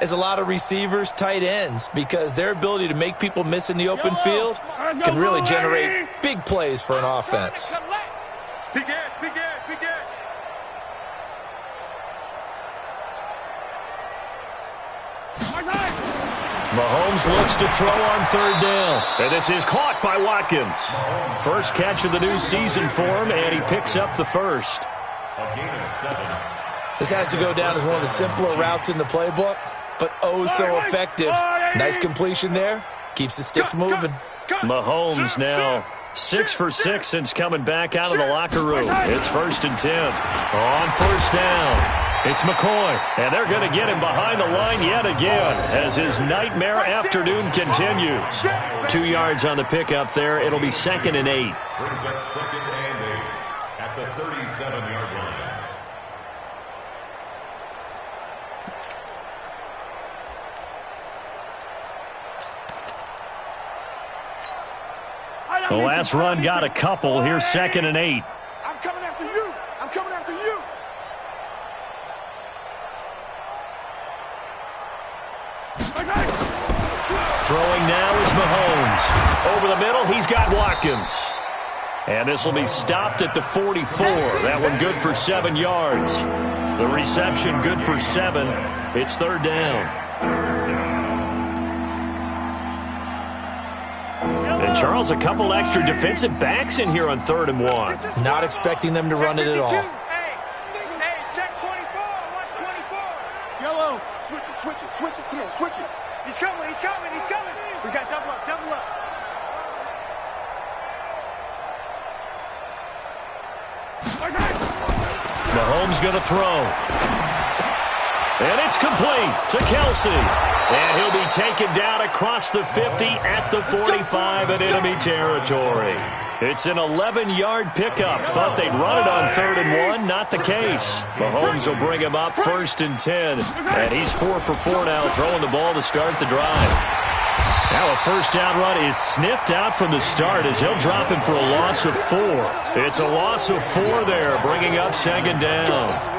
[SPEAKER 6] as a lot of receivers, tight ends, because their ability to make people miss in the open field can really generate big plays for an offense.
[SPEAKER 5] Big Ed.
[SPEAKER 3] Mahomes looks to throw on 3rd down. And this is caught by Watkins. First catch of the new season for him, and he picks up the first.
[SPEAKER 6] This has to go down as one of the simpler routes in the playbook, but oh so effective. Nice completion there. Keeps the sticks moving.
[SPEAKER 3] Mahomes now 6 for 6 since coming back out of the locker room. It's 1st and 10. On 1st down, it's McCoy, and they're going to get him behind the line yet again as his nightmare afternoon continues. 2 yards on the pickup there. It'll be 2nd and 8.
[SPEAKER 4] Brings up 2nd and 8 at the 37-yard line.
[SPEAKER 3] The last run got a couple. Here's 2nd and 8.
[SPEAKER 5] I'm coming after you.
[SPEAKER 3] Throwing now is Mahomes. Over the middle, he's got Watkins. And this will be stopped at the 44. That one good for 7 yards. The reception good for 7. It's 3rd down. Charles, a couple extra defensive backs in here on 3rd and 1.
[SPEAKER 6] Not expecting them to run it at all.
[SPEAKER 7] Hey, check 24. Watch 24. Yellow.
[SPEAKER 5] Switch it. Come on, switch it.
[SPEAKER 7] He's coming. We got double up.
[SPEAKER 3] Mahomes going to throw. And it's complete to Kelsey. And he'll be taken down across the 50 at the 45 in enemy territory. It's an 11-yard pickup. Thought they'd run it on 3rd and 1. Not the case. Mahomes will bring him up 1st and 10. And he's 4 for 4 now, throwing the ball to start the drive. Now a first down run is sniffed out from the start as he'll drop him for a loss of 4. It's a loss of 4 there, bringing up 2nd down.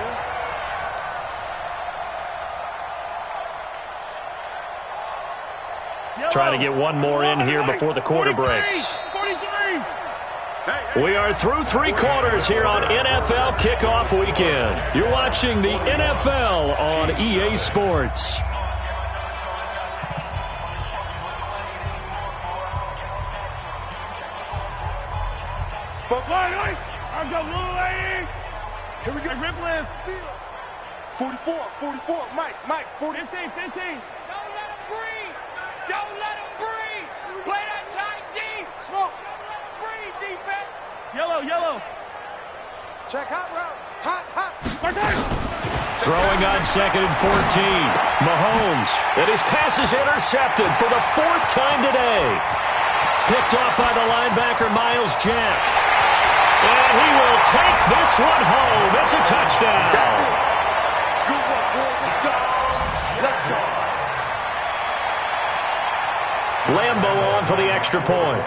[SPEAKER 3] Try to get one more in here before the quarter breaks.
[SPEAKER 7] 43.
[SPEAKER 3] We are through 3 quarters here on NFL Kickoff Weekend. You're watching the NFL on EA Sports.
[SPEAKER 7] I've got little lady.
[SPEAKER 5] Here we go.
[SPEAKER 7] Hey, rip list.
[SPEAKER 5] 44. Mike, 40.
[SPEAKER 7] 15.
[SPEAKER 8] Don't let him breathe. Don't let him breathe. Play that tight deep.
[SPEAKER 5] Smoke.
[SPEAKER 8] Don't let him breathe, defense.
[SPEAKER 7] Yellow.
[SPEAKER 5] Check hot route. Hot.
[SPEAKER 3] Throwing on 2nd and 14. Mahomes. And his pass is intercepted for the 4th time today. Picked off by the linebacker, Miles Jack. And he will take this one home. It's a touchdown.
[SPEAKER 5] Good work, boy. Let's go.
[SPEAKER 3] Lambo on for the extra point.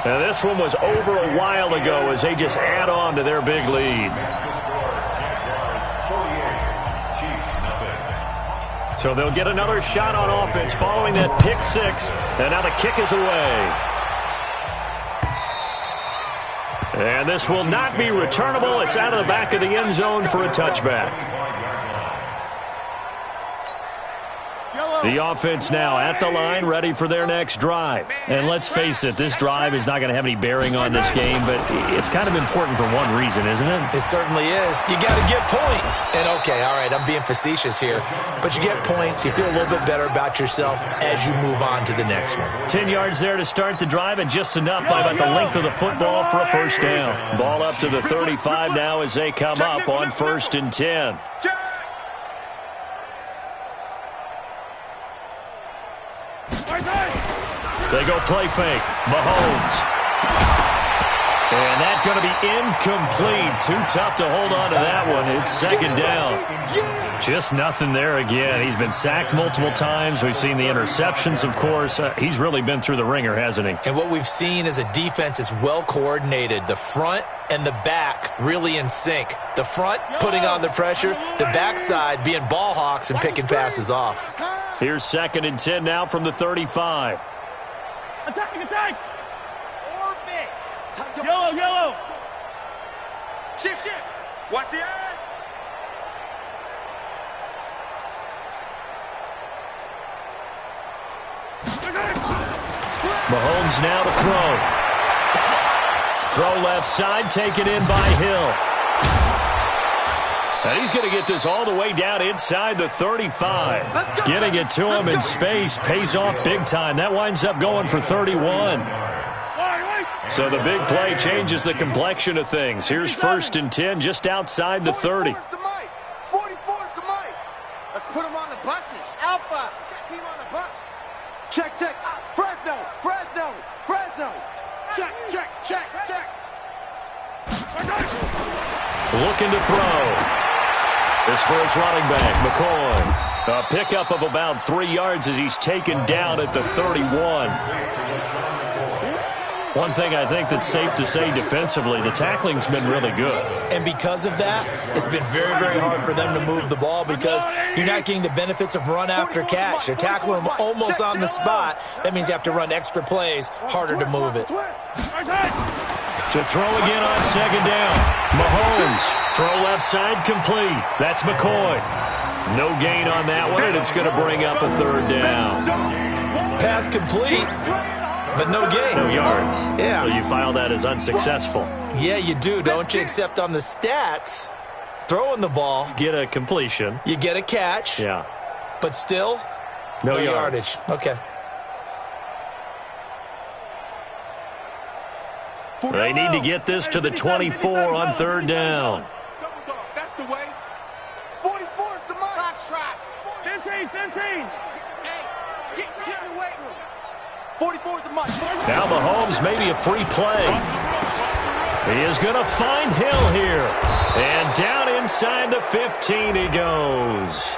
[SPEAKER 3] Now this one was over a while ago as they just add on to their big lead. So they'll get another shot on offense following that pick 6. And now the kick is away. And this will not be returnable. It's out of the back of the end zone for a touchback. The offense now at the line, ready for their next drive. And let's face it, this drive is not going to have any bearing on this game, but it's kind of important for one reason, isn't it?
[SPEAKER 6] It certainly is. You got to get points. And okay, all right, I'm being facetious here, but you get points, you feel a little bit better about yourself as you move on to the next one.
[SPEAKER 3] 10 yards there to start the drive, and just enough by about the length of the football for a first down. Ball up to the 35 now as they come up on 1st and 10. They go play fake. Mahomes. And that's going to be incomplete. Too tough to hold on to that one. It's 2nd down. Just nothing there again. He's been sacked multiple times. We've seen the interceptions, of course. He's really been through the ringer, hasn't he?
[SPEAKER 6] And what we've seen is a defense that's well coordinated. The front and the back really in sync. The front putting on the pressure. The backside being ball hawks and picking passes off.
[SPEAKER 3] Here's 2nd and 10 now from the 35.
[SPEAKER 7] Attack.
[SPEAKER 8] Orbit.
[SPEAKER 7] Yellow.
[SPEAKER 8] Shift.
[SPEAKER 5] Watch the edge.
[SPEAKER 3] Mahomes now to throw. Throw left side, taken in by Hill. And he's going to get this all the way down inside the 35. Getting it to him in space pays off big time. That winds up going for 31. So the big play changes the complexion of things. Here's 1st and 10 just outside the 30.
[SPEAKER 5] 44's the mic. Let's put him on the buses. Alpha. Get him on the bus. Check. Fresno. Check.
[SPEAKER 3] Looking to throw. This for his running back, McCoy. A pickup of about 3 yards as he's taken down at the 31. One thing I think that's safe to say defensively, the tackling's been really good.
[SPEAKER 6] And because of that, it's been very, very hard for them to move the ball because you're not getting the benefits of run after catch. They're tackling them almost on the spot. That means you have to run extra plays, harder to move it.
[SPEAKER 3] To throw again on second down. Mahomes, throw left side complete. That's McCoy. No gain on that one, and it's going to bring up a third down.
[SPEAKER 6] Pass complete, but no gain.
[SPEAKER 3] No yards.
[SPEAKER 6] Yeah.
[SPEAKER 3] So you file that as unsuccessful.
[SPEAKER 6] Yeah, you do, don't you? Except on the stats, throwing the ball.
[SPEAKER 3] Get a completion.
[SPEAKER 6] You get a catch.
[SPEAKER 3] Yeah.
[SPEAKER 6] But still,
[SPEAKER 3] no
[SPEAKER 6] yardage. Okay.
[SPEAKER 3] They need to get this to the 24 on third down.
[SPEAKER 5] That's the way. 44 is the mark. Box trap.
[SPEAKER 7] 15.
[SPEAKER 5] Hey, get in the weight room. 44 is the mark.
[SPEAKER 3] Now Mahomes, maybe a free play. He is going to find Hill here. And down inside the 15 he goes.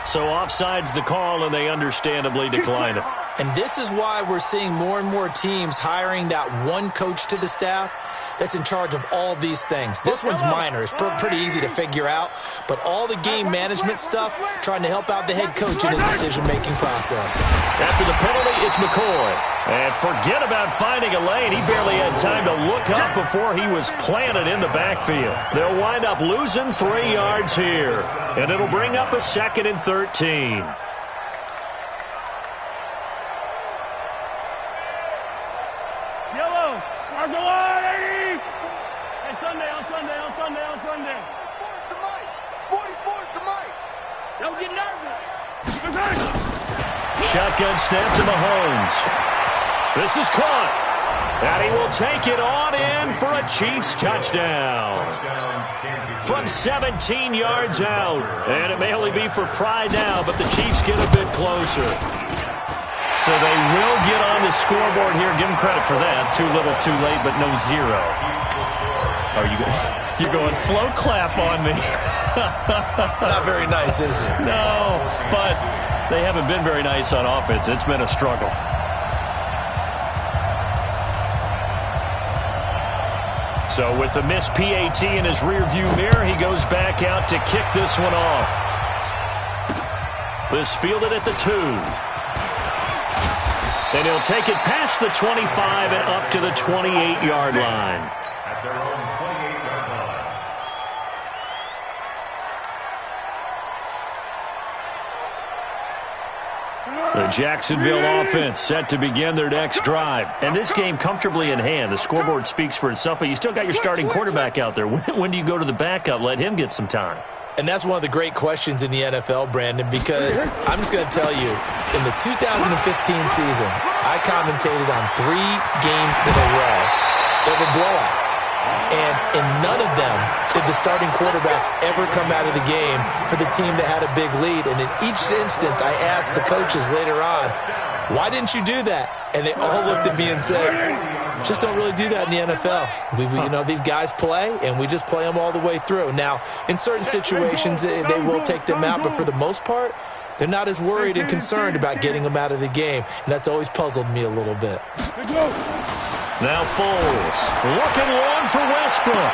[SPEAKER 3] So offside's the call, and they understandably decline it.
[SPEAKER 6] And this is why we're seeing more and more teams hiring that one coach to the staff that's in charge of all these things. This one's minor. It's pretty easy to figure out. But all the game management stuff, trying to help out the head coach in his decision-making process.
[SPEAKER 3] After the penalty, it's McCoy. And forget about finding a lane. He barely had time to look up before he was planted in the backfield. They'll wind up losing 3 yards here. And it'll bring up a 2nd and 13.
[SPEAKER 7] Yellow. Where's the line, 80? Hey, Sunday.
[SPEAKER 5] 44 is the mic.
[SPEAKER 8] Don't get nervous.
[SPEAKER 3] Shotgun snap to Mahomes. This is caught. And he will take it on in for a Chiefs touchdown. From 17 yards out. And it may only be for pride now, but the Chiefs get a bit closer. So they will get on the scoreboard here. Give them credit for that. Too little, too late, but no zero. Are you going? You're going slow clap on me.
[SPEAKER 6] Not very nice, is it?
[SPEAKER 3] No, but they haven't been very nice on offense. It's been a struggle. So with the missed PAT in his rearview mirror, he goes back out to kick this one off. This fielded at the 2. And he'll take it past the 25 and up to the 28-yard line.
[SPEAKER 4] At their own 28-yard line.
[SPEAKER 3] The Jacksonville offense set to begin their next drive. And this game comfortably in hand. The scoreboard speaks for itself, but you still got your starting quarterback out there. When do you go to the backup? Let him get some time.
[SPEAKER 6] And that's one of the great questions in the NFL, Brandon, because I'm just going to tell you, in the 2015 season, I commentated on 3 games in a row that were blowouts. And in none of them did the starting quarterback ever come out of the game for the team that had a big lead. And in each instance, I asked the coaches later on, why didn't you do that? And they all looked at me and said, just don't really do that in the NFL. You know, these guys play, and we just play them all the way through. Now, in certain situations, they will take them out, but for the most part, they're not as worried and concerned about getting them out of the game, and that's always puzzled me a little bit.
[SPEAKER 3] Now Foles, looking long for Westbrook.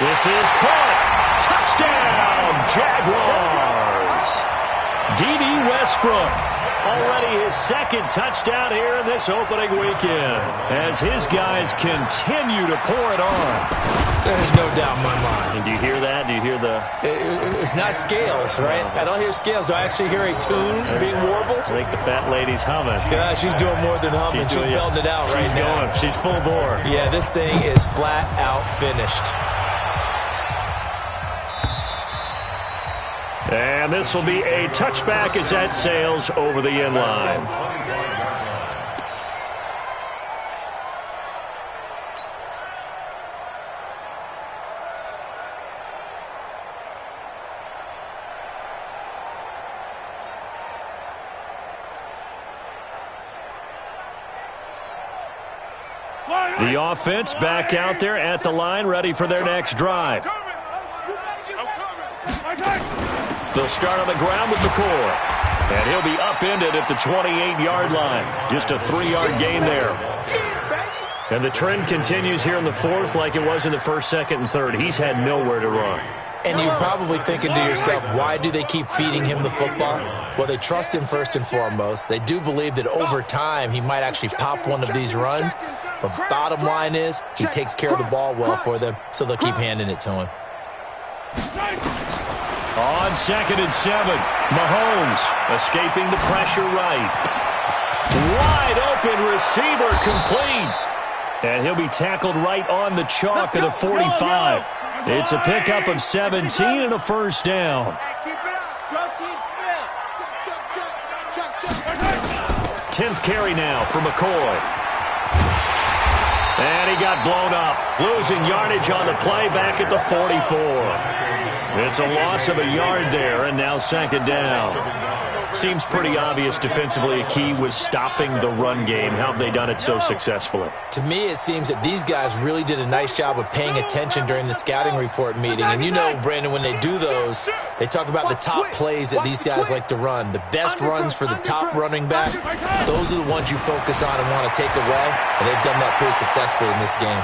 [SPEAKER 3] This is caught. Touchdown, Jaguars. D.D. Westbrook, already his 2nd touchdown here in this opening weekend, as his guys continue to pour it on.
[SPEAKER 6] There's no doubt in my mind.
[SPEAKER 3] And do you hear that? Do you hear the...
[SPEAKER 6] It's not scales, right? I don't hear scales. Do I actually hear a tune being warbled?
[SPEAKER 3] I think the fat lady's humming.
[SPEAKER 6] Yeah, she's doing more than humming. She's belting it out right now.
[SPEAKER 3] She's full bore.
[SPEAKER 6] Yeah, this thing is flat out finished.
[SPEAKER 3] And this will be a touchback as that sails over the end line. The offense back out there at the line, ready for their next drive. They'll start on the ground with McCoy. And he'll be upended at the 28-yard line. Just a 3-yard gain there. And the trend continues here in the 4th like it was in the 1st, 2nd, and 3rd. He's had nowhere to run.
[SPEAKER 6] And you're probably thinking to yourself, why do they keep feeding him the football? Well, they trust him first and foremost. They do believe that over time he might actually pop one of these runs. But bottom line is, he takes care of the ball well for them, so they'll keep handing it to him.
[SPEAKER 3] On 2nd and 7, Mahomes escaping the pressure right. Wide open receiver complete. And he'll be tackled right on the chalk of the 45. It's a pickup of 17 and a first down.
[SPEAKER 5] Keep it up. Drum team spin. Chuck.
[SPEAKER 3] 10th carry now for McCoy. And he got blown up. Losing yardage on the play back at the 44. It's a loss of a yard there, and now 2nd down. Seems pretty obvious defensively a key was stopping the run game. How have they done it so successfully?
[SPEAKER 6] To me, it seems that these guys really did a nice job of paying attention during the scouting report meeting. And you know, Brandon, when they do those, they talk about the top plays that these guys like to run. The best runs for the top running back, those are the ones you focus on and want to take away. And they've done that pretty successfully in this game.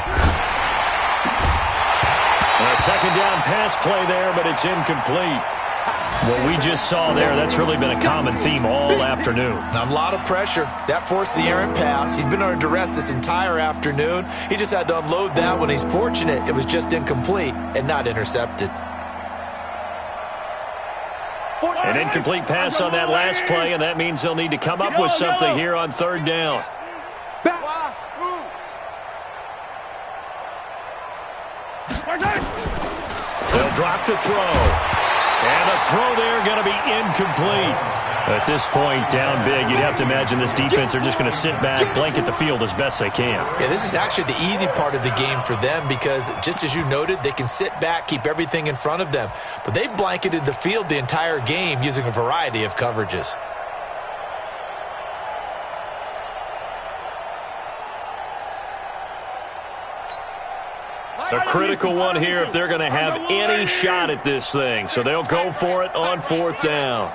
[SPEAKER 3] A 2nd down pass play there, but it's incomplete. What we just saw there, that's really been a common theme all afternoon.
[SPEAKER 6] A lot of pressure. That forced the errant pass. He's been under duress this entire afternoon. He just had to unload that one. He's fortunate it was just incomplete and not intercepted.
[SPEAKER 3] An incomplete pass on that last play, and that means they'll need to come up with something here on 3rd down. They'll drop to throw. And the throw there going to be incomplete. At this point, down big, you'd have to imagine this defense are just going to sit back, blanket the field as best they can.
[SPEAKER 6] Yeah, this is actually the easy part of the game for them because, just as you noted, they can sit back, keep everything in front of them. But they've blanketed the field the entire game using a variety of coverages.
[SPEAKER 3] A critical one here if they're going to have any shot at this thing. So they'll go for it on 4th down.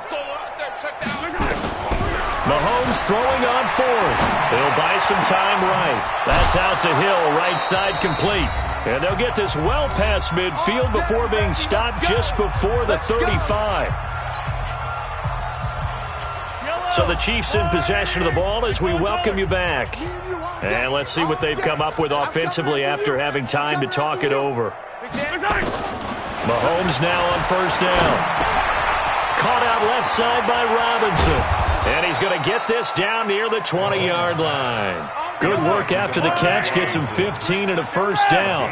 [SPEAKER 3] Mahomes throwing on 4th. They'll buy some time right. That's out to Hill, right side complete. And they'll get this well past midfield before being stopped just before the 35. So the Chiefs in possession of the ball as we welcome you back. And let's see what they've come up with offensively after having time to talk it over. Mahomes now on 1st down. Caught out left side by Robinson. And he's going to get this down near the 20-yard line. Good work after the catch. Gets him 15 and a first down.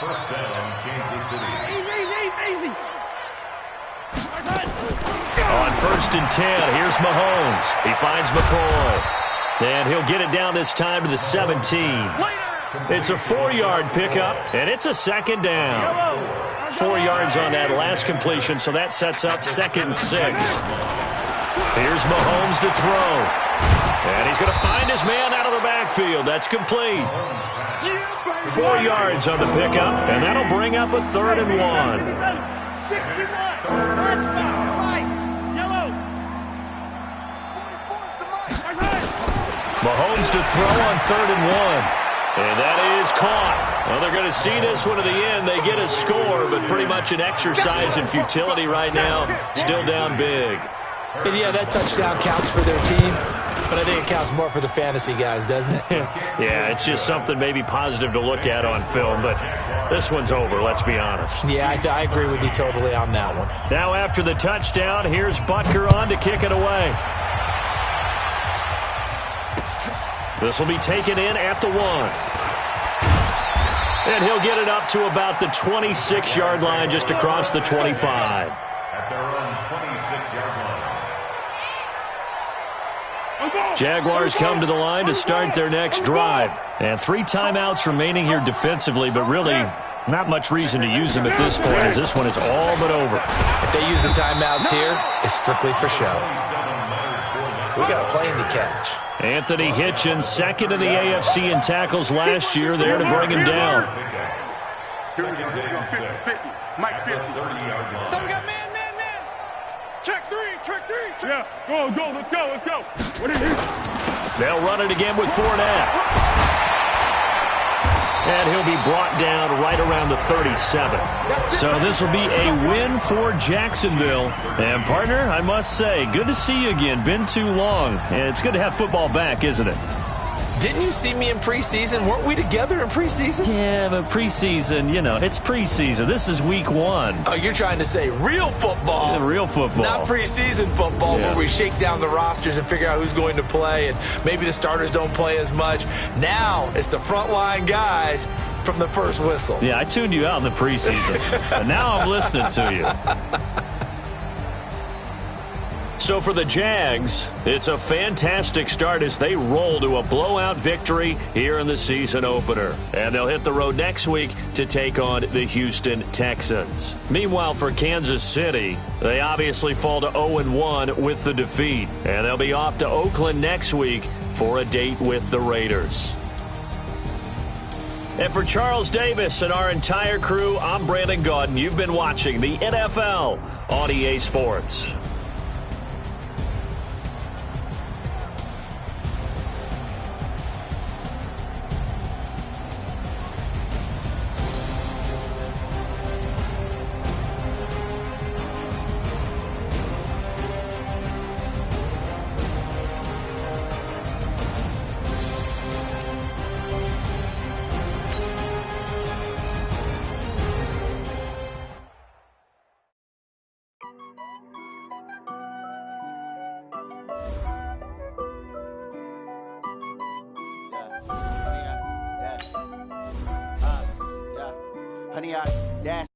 [SPEAKER 4] First down, Kansas City.
[SPEAKER 8] Easy.
[SPEAKER 3] On 1st and 10, here's Mahomes. He finds McCoy. And he'll get it down this time to the 17. It's a 4-yard pickup, and it's a 2nd down. 4 yards on that last completion, so that sets up 2nd and 6. Here's Mahomes to throw. And he's going to find his man out of the backfield. That's complete. 4 yards on the pickup, and that'll bring up a 3rd and 1.
[SPEAKER 5] 61. Matchbox light.
[SPEAKER 3] Mahomes to throw on 3rd and 1. And that is caught. Well, they're going to see this one to the end. They get a score, but pretty much an exercise in futility right now. Still down big.
[SPEAKER 6] And yeah, that touchdown counts for their team, but I think it counts more for the fantasy guys, doesn't it?
[SPEAKER 3] Yeah, it's just something maybe positive to look at on film, but this one's over, let's be honest.
[SPEAKER 6] Yeah, I agree with you totally on that one.
[SPEAKER 3] Now after the touchdown, here's Butker on to kick it away. This will be taken in at the 1. And he'll get it up to about the 26-yard line just across the 25.
[SPEAKER 4] At their own 26-yard line.
[SPEAKER 3] Jaguars come to the line to start their next drive. And 3 timeouts remaining here defensively, but really not much reason to use them at this point as this one is all but over.
[SPEAKER 6] If they use the timeouts here, it's strictly for show. We got a plane to catch.
[SPEAKER 3] Anthony Hitchens, 2nd in the AFC in tackles last year, there to bring him down.
[SPEAKER 5] Mike 50. So we got man. Check three.
[SPEAKER 7] Yeah, go, let's go. What is it?
[SPEAKER 3] They'll run it again with Fournette. And he'll be brought down right around the 37. So this will be a win for Jacksonville. And, partner, I must say, good to see you again. Been too long. And it's good to have football back, isn't it?
[SPEAKER 6] Didn't you see me in preseason? Weren't we together in preseason?
[SPEAKER 3] Yeah, but preseason, it's preseason. This is week 1.
[SPEAKER 6] Oh, you're trying to say real football.
[SPEAKER 3] Yeah, real football.
[SPEAKER 6] Not preseason football where we shake down the rosters and figure out who's going to play, and maybe the starters don't play as much. Now it's the frontline guys from the first whistle.
[SPEAKER 3] Yeah, I tuned you out in the preseason, but now I'm listening to you. So for the Jags, it's a fantastic start as they roll to a blowout victory here in the season opener. And they'll hit the road next week to take on the Houston Texans. Meanwhile, for Kansas City, they obviously fall to 0-1 with the defeat. And they'll be off to Oakland next week for a date with the Raiders. And for Charles Davis and our entire crew, I'm Brandon Gaudin. You've been watching the NFL on EA Sports.
[SPEAKER 9] Honey, I dash.